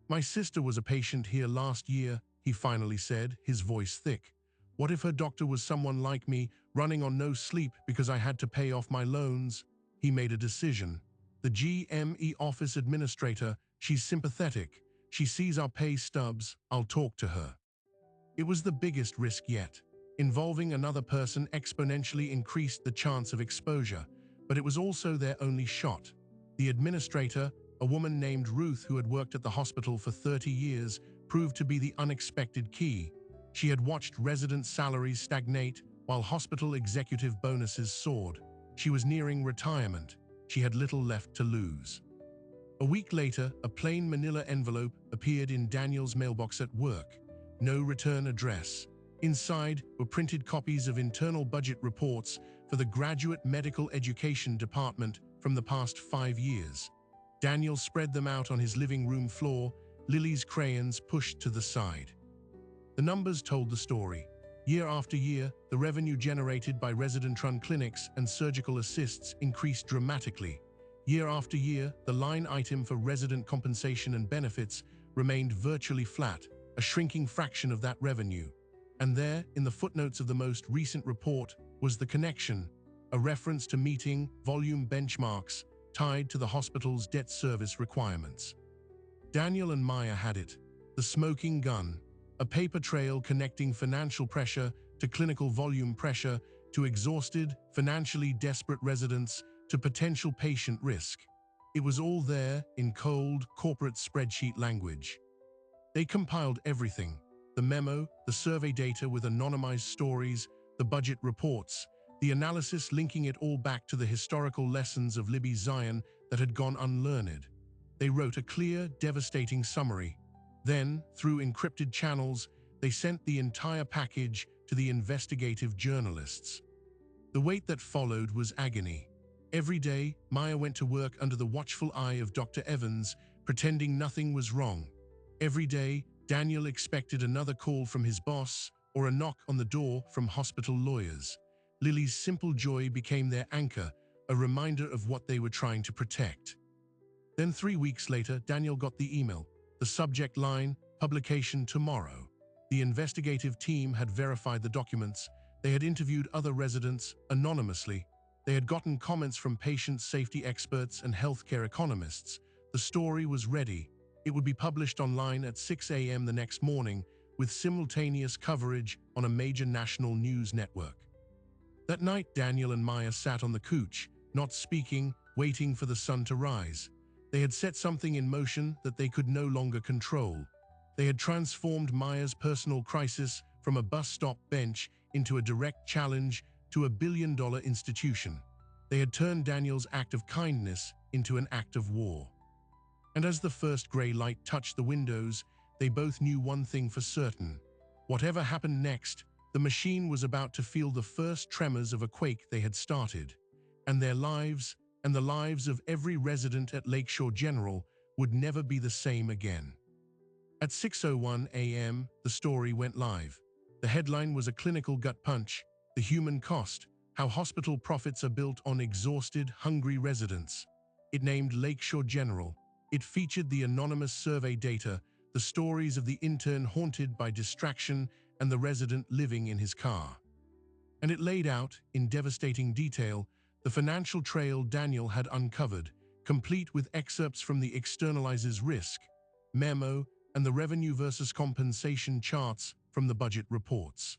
My sister was a patient here last year, he finally said, his voice thick. What if her doctor was someone like me, running on no sleep because I had to pay off my loans? He made a decision. The GME office administrator, she's sympathetic. She sees our pay stubs, I'll talk to her. It was the biggest risk yet. Involving another person exponentially increased the chance of exposure, but it was also their only shot. The administrator, a woman named Ruth who had worked at the hospital for 30 years, proved to be the unexpected key. She had watched resident salaries stagnate while hospital executive bonuses soared. She was nearing retirement. She had little left to lose. A week later, a plain manila envelope appeared in Daniel's mailbox at work. No return address. Inside were printed copies of internal budget reports for the Graduate Medical Education Department from the past 5 years. Daniel spread them out on his living room floor, Lily's crayons pushed to the side. The numbers told the story. Year after year, the revenue generated by resident-run clinics and surgical assists increased dramatically. Year after year, the line item for resident compensation and benefits remained virtually flat, a shrinking fraction of that revenue. And there, in the footnotes of the most recent report, was the connection, a reference to meeting volume benchmarks tied to the hospital's debt service requirements. Daniel and Maya had it, the smoking gun, a paper trail connecting financial pressure to clinical volume pressure to exhausted, financially desperate residents to potential patient risk. It was all there in cold, corporate spreadsheet language. They compiled everything: the memo, the survey data with anonymized stories, the budget reports, the analysis linking it all back to the historical lessons of Libby Zion that had gone unlearned. They wrote a clear, devastating summary. Then, through encrypted channels, they sent the entire package to the investigative journalists. The wait that followed was agony. Every day, Maya went to work under the watchful eye of Dr. Evans, pretending nothing was wrong. Every day, Daniel expected another call from his boss or a knock on the door from hospital lawyers. Lily's simple joy became their anchor, a reminder of what they were trying to protect. Then 3 weeks later, Daniel got the email. The subject line, publication tomorrow. The investigative team had verified the documents. They had interviewed other residents anonymously. They had gotten comments from patient safety experts and healthcare economists. The story was ready. It would be published online at 6 a.m. the next morning, with simultaneous coverage on a major national news network. That night, Daniel and Maya sat on the couch, not speaking, waiting for the sun to rise. They had set something in motion that they could no longer control. They had transformed Maya's personal crisis from a bus stop bench into a direct challenge to a billion-dollar institution. They had turned Daniel's act of kindness into an act of war. And as the first gray light touched the windows, they both knew one thing for certain. Whatever happened next, the machine was about to feel the first tremors of a quake they had started, and their lives, and the lives of every resident at Lakeshore General, would never be the same again. At 6:01 a.m., the story went live. The headline was a clinical gut punch: the human cost, how hospital profits are built on exhausted, hungry residents. It named Lakeshore General. It featured the anonymous survey data, the stories of the intern haunted by distraction and the resident living in his car. And it laid out, in devastating detail, the financial trail Daniel had uncovered, complete with excerpts from the externalizer's risk memo and the revenue versus compensation charts from the budget reports.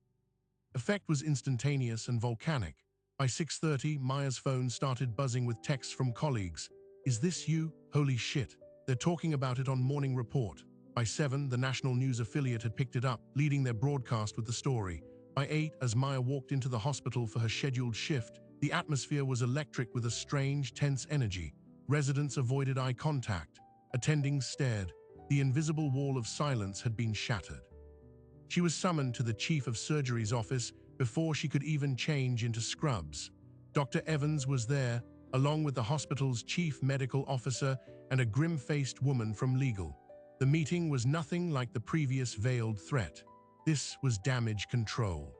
Effect was instantaneous and volcanic. By 6:30, Maya's phone started buzzing with texts from colleagues. "Is this you? Holy shit. They're talking about it on Morning Report." By 7, the national news affiliate had picked it up, leading their broadcast with the story. By 8, as Maya walked into the hospital for her scheduled shift, the atmosphere was electric with a strange, tense energy. Residents avoided eye contact. Attendings stared. The invisible wall of silence had been shattered. She was summoned to the chief of surgery's office before she could even change into scrubs. Dr. Evans was there, along with the hospital's chief medical officer and a grim-faced woman from legal. The meeting was nothing like the previous veiled threat. This was damage control.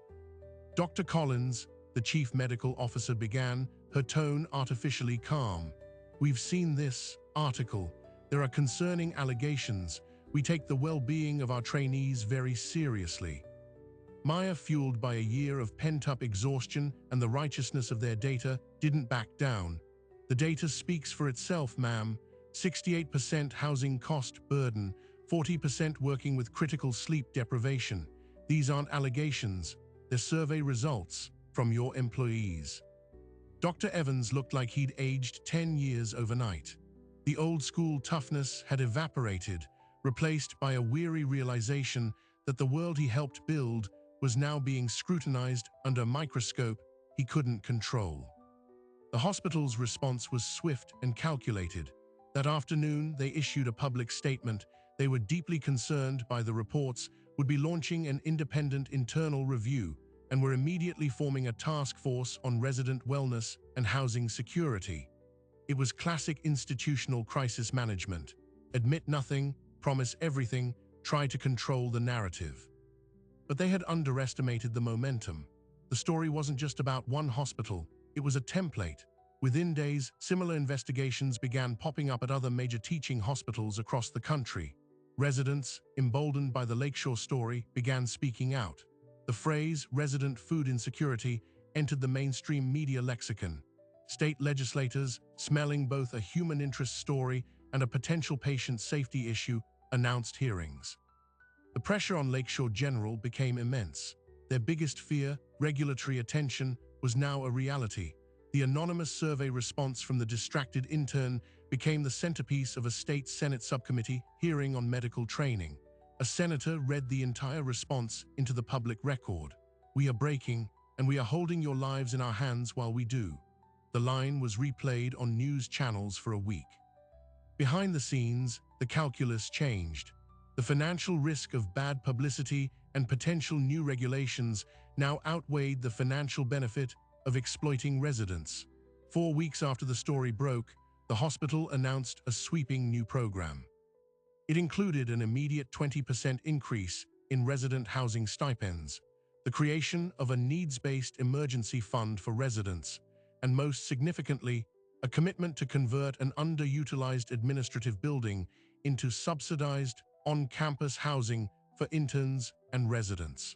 Dr. Collins, the chief medical officer, began, her tone artificially calm. "We've seen this article. There are concerning allegations. We take the well-being of our trainees very seriously." Maya, fueled by a year of pent-up exhaustion and the righteousness of their data, didn't back down. "The data speaks for itself, ma'am. 68% housing cost burden, 40% working with critical sleep deprivation. These aren't allegations, they're survey results from your employees." Dr. Evans looked like he'd aged 10 years overnight. The old-school toughness had evaporated, replaced by a weary realization that the world he helped build was now being scrutinized under a microscope he couldn't control. The hospital's response was swift and calculated. That afternoon, they issued a public statement. They were deeply concerned by the reports, would be launching an independent internal review, and were immediately forming a task force on resident wellness and housing security. It was classic institutional crisis management. Admit nothing, promise everything, try to control the narrative. But they had underestimated the momentum. The story wasn't just about one hospital, it was a template. Within days, similar investigations began popping up at other major teaching hospitals across the country. Residents, emboldened by the Lakeshore story, began speaking out. The phrase "resident food insecurity" entered the mainstream media lexicon. State legislators, smelling both a human interest story and a potential patient safety issue, announced hearings. The pressure on Lakeshore General became immense. Their biggest fear, regulatory attention, was now a reality. The anonymous survey response from the distracted intern became the centerpiece of a state Senate subcommittee hearing on medical training. A senator read the entire response into the public record. "We are breaking, and we are holding your lives in our hands while we do." The line was replayed on news channels for a week. Behind the scenes, the calculus changed. The financial risk of bad publicity and potential new regulations now outweighed the financial benefit of exploiting residents. 4 weeks after the story broke, the hospital announced a sweeping new program. It included an immediate 20% increase in resident housing stipends, the creation of a needs-based emergency fund for residents, and most significantly, a commitment to convert an underutilized administrative building into subsidized, on-campus housing for interns and residents.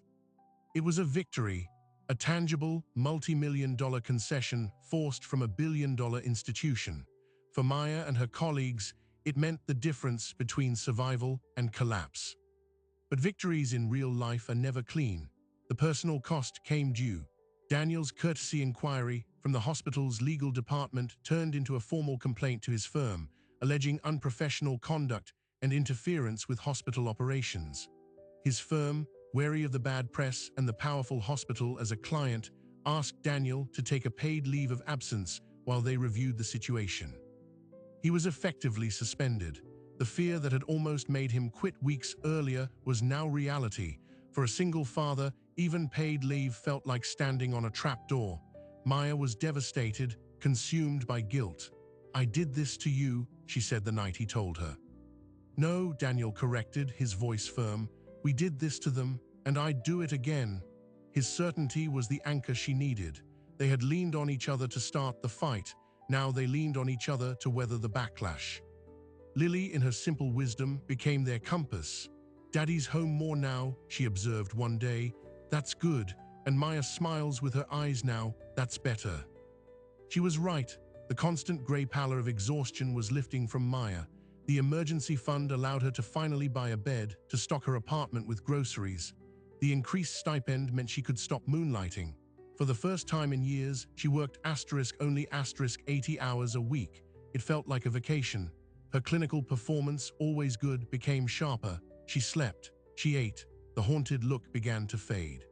It was a victory, a tangible, multi-million-dollar concession forced from a billion-dollar institution. For Maya and her colleagues, it meant the difference between survival and collapse. But victories in real life are never clean. The personal cost came due. Daniel's courtesy inquiry from the hospital's legal department turned into a formal complaint to his firm, alleging unprofessional conduct and interference with hospital operations. His firm, wary of the bad press and the powerful hospital as a client, asked Daniel to take a paid leave of absence while they reviewed the situation. He was effectively suspended. The fear that had almost made him quit weeks earlier was now reality. For a single father, even paid leave felt like standing on a trapdoor. Maya was devastated, consumed by guilt. "I did this to you," she said the night he told her. "No," Daniel corrected, his voice firm. "We did this to them, and I'd do it again." His certainty was the anchor she needed. They had leaned on each other to start the fight. Now they leaned on each other to weather the backlash. Lily, in her simple wisdom, became their compass. "Daddy's home more now," she observed one day. "That's good." And Maya smiles with her eyes now. "That's better." She was right. The constant gray pallor of exhaustion was lifting from Maya. The emergency fund allowed her to finally buy a bed, to stock her apartment with groceries. The increased stipend meant she could stop moonlighting. For the first time in years, she worked only 80 hours a week. It felt like a vacation. Her clinical performance, always good, became sharper. She slept. She ate. The haunted look began to fade.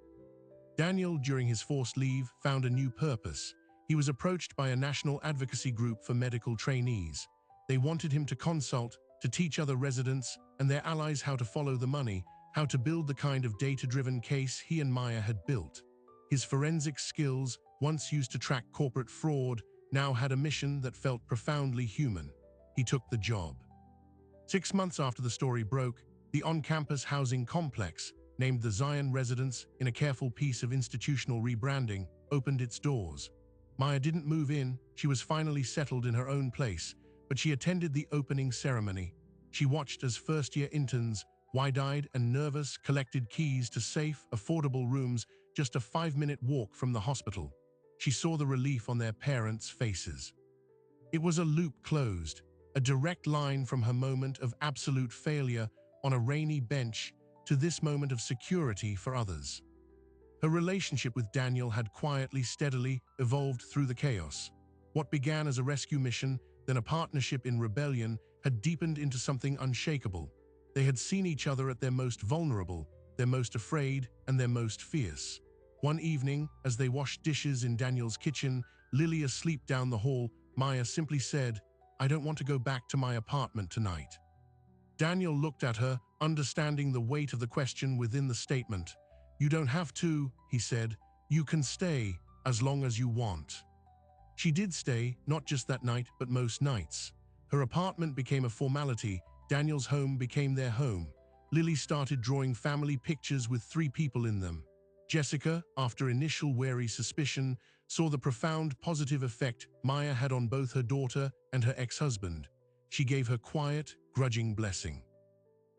Daniel, during his forced leave, found a new purpose. He was approached by a national advocacy group for medical trainees. They wanted him to consult, to teach other residents and their allies how to follow the money, how to build the kind of data-driven case he and Maya had built. His forensic skills, once used to track corporate fraud, now had a mission that felt profoundly human. He took the job. 6 months after the story broke, the on-campus housing complex, named the Zion Residence in a careful piece of institutional rebranding, opened its doors. Maya didn't move in. She was finally settled in her own place, but she attended the opening ceremony. She watched as first-year interns, wide-eyed and nervous, collected keys to safe, affordable rooms just a 5-minute walk from the hospital. She saw the relief on their parents' faces. It was a loop closed, a direct line from her moment of absolute failure on a rainy bench to this moment of security for others. Her relationship with Daniel had quietly, steadily evolved through the chaos. What began as a rescue mission, then a partnership in rebellion, had deepened into something unshakable. They had seen each other at their most vulnerable, their most afraid, and their most fierce. One evening, as they washed dishes in Daniel's kitchen, Lily asleep down the hall, Maya simply said, "I don't want to go back to my apartment tonight." Daniel looked at her, understanding the weight of the question within the statement. "You don't have to," he said. "You can stay, as long as you want." She did stay, not just that night, but most nights. Her apartment became a formality. Daniel's home became their home. Lily started drawing family pictures with 3 people in them. Jessica, after initial wary suspicion, saw the profound positive effect Maya had on both her daughter and her ex-husband. She gave her quiet, grudging blessing.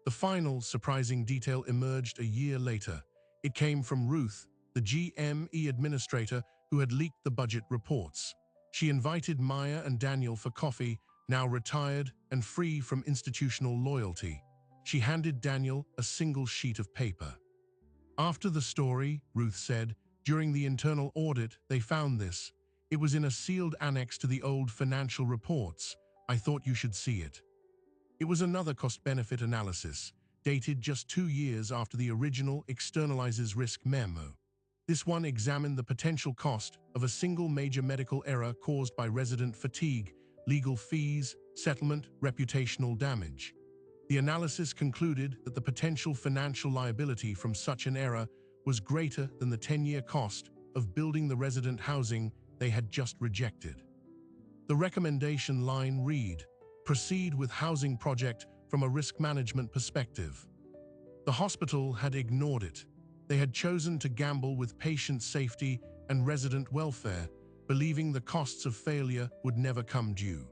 The final, surprising detail emerged a year later. It came from Ruth, the GME administrator who had leaked the budget reports. She invited Maya and Daniel for coffee, now retired and free from institutional loyalty. She handed Daniel a single sheet of paper. "After the story," Ruth said, "during the internal audit, they found this. It was in a sealed annex to the old financial reports. I thought you should see it. It was another cost-benefit analysis, dated just 2 years after the original externalizes risk memo. This one examined the potential cost of a single major medical error caused by resident fatigue, legal fees, settlement, reputational damage. The analysis concluded that the potential financial liability from such an error was greater than the 10-year cost of building the resident housing they had just rejected. The recommendation line read, "Proceed with housing project from a risk management perspective." The hospital had ignored it. They had chosen to gamble with patient safety and resident welfare, believing the costs of failure would never come due.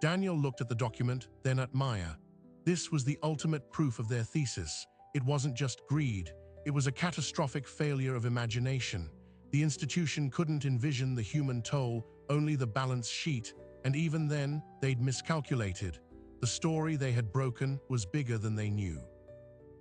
Daniel looked at the document, then at Maya. This was the ultimate proof of their thesis. It wasn't just greed, it was a catastrophic failure of imagination. The institution couldn't envision the human toll, only the balance sheet, and even then, they'd miscalculated. The story they had broken was bigger than they knew.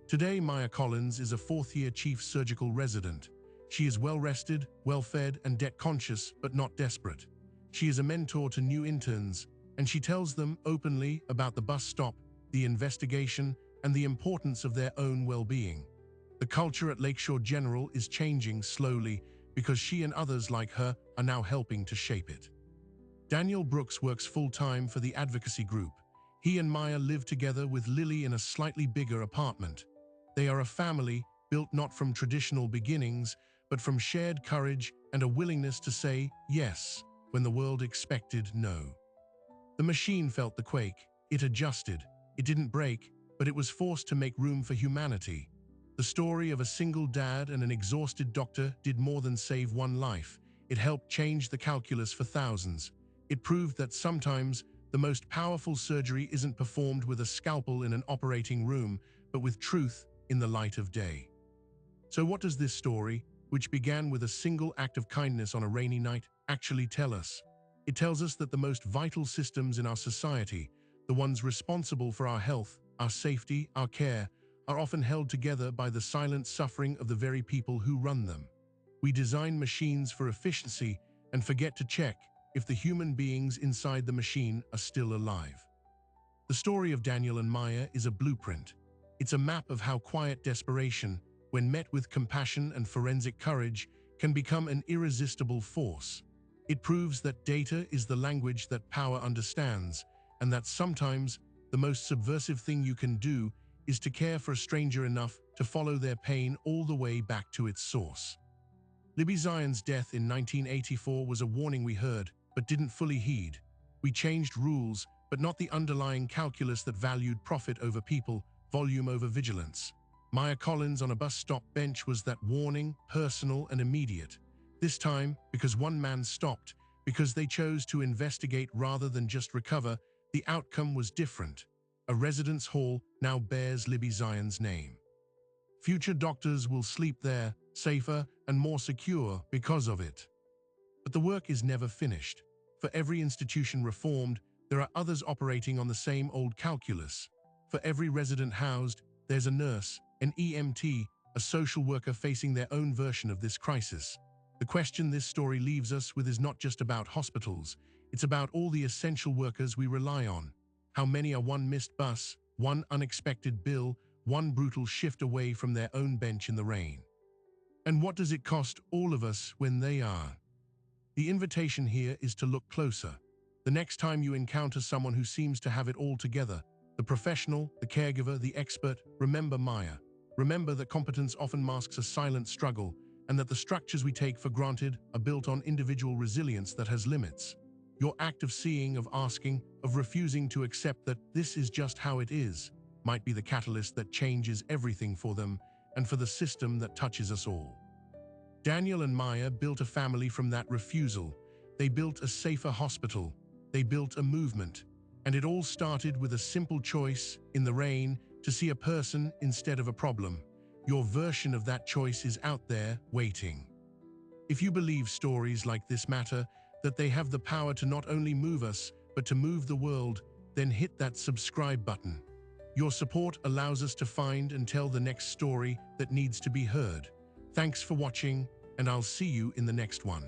Today, Maya Collins is a fourth-year chief surgical resident. She is well-rested, well-fed, and debt-conscious, but not desperate. She is a mentor to new interns, and she tells them openly about the bus stop, the investigation, and the importance of their own well-being. The culture at Lakeshore General is changing slowly because she and others like her are now helping to shape it. Daniel Brooks works full-time for the advocacy group. He and Maya live together with Lily in a slightly bigger apartment. They are a family built not from traditional beginnings, but from shared courage and a willingness to say yes when the world expected no. The machine felt the quake. It adjusted. It didn't break, but it was forced to make room for humanity. The story of a single dad and an exhausted doctor did more than save one life. It helped change the calculus for thousands. It proved that sometimes the most powerful surgery isn't performed with a scalpel in an operating room, but with truth in the light of day. So what does this story, which began with a single act of kindness on a rainy night, actually tell us? It tells us that the most vital systems in our society, the ones responsible for our health, our safety, our care, are often held together by the silent suffering of the very people who run them. We design machines for efficiency and forget to check if the human beings inside the machine are still alive. The story of Daniel and Maya is a blueprint. It's a map of how quiet desperation, when met with compassion and forensic courage, can become an irresistible force. It proves that data is the language that power understands, and that sometimes the most subversive thing you can do is to care for a stranger enough to follow their pain all the way back to its source. Libby Zion's death in 1984 was a warning we heard, but didn't fully heed. We changed rules, but not the underlying calculus that valued profit over people, volume over vigilance. Maya Collins on a bus stop bench was that warning, personal and immediate. This time, because one man stopped, because they chose to investigate rather than just recover, the outcome was different. A residence hall now bears Libby Zion's name. Future doctors will sleep there, safer and more secure because of it. But the work is never finished. For every institution reformed, there are others operating on the same old calculus. For every resident housed, there's a nurse, an EMT, a social worker facing their own version of this crisis. The question this story leaves us with is not just about hospitals, it's about all the essential workers we rely on. How many are one missed bus, one unexpected bill, one brutal shift away from their own bench in the rain? And what does it cost all of us when they are? The invitation here is to look closer. The next time you encounter someone who seems to have it all together, the professional, the caregiver, the expert, remember Maya. Remember that competence often masks a silent struggle, and that the structures we take for granted are built on individual resilience that has limits. Your act of seeing, of asking, of refusing to accept that this is just how it is, might be the catalyst that changes everything for them and for the system that touches us all. Daniel and Maya built a family from that refusal. They built a safer hospital. They built a movement. And it all started with a simple choice, in the rain, to see a person instead of a problem. Your version of that choice is out there, waiting. If you believe stories like this matter, that they have the power to not only move us, but to move the world, then hit that subscribe button. Your support allows us to find and tell the next story that needs to be heard. Thanks for watching, and I'll see you in the next one.